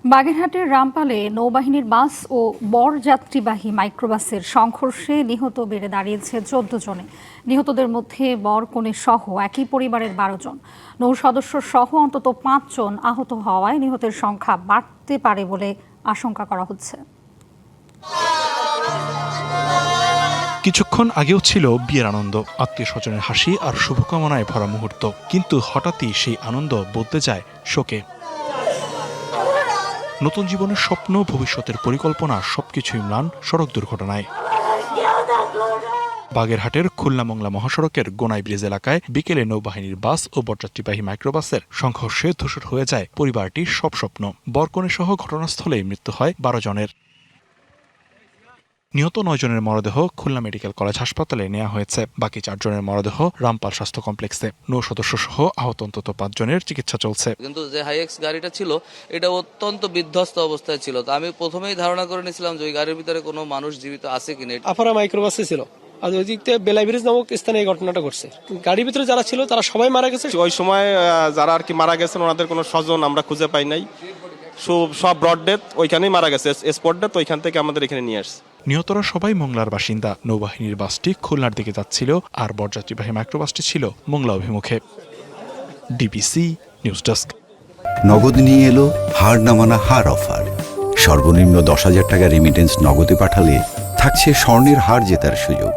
বাগেরহাটের রামপালে নৌবাহিনীর বাস ও বরযাত্রীবাহী মাইক্রোবাসের সংঘর্ষে নিহত বেড়ে দাঁড়িয়েছে ১৪ জনে। নিহতদের মধ্যে বর-কনে সহ একই পরিবারের ১২ জন। নৌ সদস্য সহ অন্তত ৫ জন আহত হওয়ায় নিহতের সংখ্যা বাড়তে পারে বলে আশঙ্কা করা হচ্ছে। কিছুক্ষণ আগেও ছিল বিয়ের আনন্দ, আত্মীয় স্বজনের হাসি আর শুভকামনায় ভরা মুহূর্ত, কিন্তু হঠাৎই সেই আনন্দ বদলে যায় শোকে। নতুন জীবনের স্বপ্ন, ভবিষ্যতের পরিকল্পনা সবকিছুই ম্লান সড়ক দুর্ঘটনায়। বাগেরহাটের খুলনা-মংলা মহাসড়কের গোনাই ব্রিজ এলাকায় বিকেলে নৌবাহিনীর বাস ও বরযাত্রীবাহী মাইক্রোবাসের সংঘর্ষে ধূসর হয়ে যায় পরিবারটির সব স্বপ্ন। বরকনে সহ ঘটনাস্থলেই মৃত্যু হয় ১২ জনের। নিহত ৯ জনের মরদেহ খুলনা মেডিকেল কলেজ হাসপাতালে নেওয়া হয়েছে। বাকি ৪ জনের মরদেহ রামপাল স্বাস্থ্য কমপ্লেক্সে। নৌ সদস্য সহ আহত অন্তত ৫ জনের চিকিৎসা চলছে। কিন্তু যে হাইএক্স গাড়িটা ছিল এটা অত্যন্ত বিধ্বস্ত অবস্থায় ছিল। তো আমি প্রথমেই ধারণা করে নিয়েছিলাম যে ওই গাড়ির ভিতরে কোনো মানুষ জীবিত আছে কিনা। আফারা মাইক্রোবাসে ছিল আর ওই দিক থেকে বেলাই ব্রিজ নামক স্থানে এই ঘটনাটা ঘটছে। গাড়ির ভিতরে যারা ছিল তারা সবাই মারা গেছে। ওই সময় যারা আর কি মারা গেছেন ওনাদের কোনো স্বজন আমরা খুঁজে পাই নাই। সব ব্রড ডেথ ওইখানেই মারা গেছে, স্পট ডেথ ওইখান থেকে আমাদের এখানে নিয়ে আসছে। নিহতরা সবাই মোংলার বাসিন্দা। নৌবাহিনীর বাসটি খুলনার দিকে যাচ্ছিল আর বরযাত্রীবাহী মাইক্রোবাসটি ছিল মোংলা অভিমুখে। DBC news desk. নগদ নিয়ে এলো হার না মানা হার অফার। সর্বনিম্ন ১০,০০০ টাকা রেমিটেন্স নগদে পাঠালে থাকছে স্বর্ণের হার জেতার সুযোগ।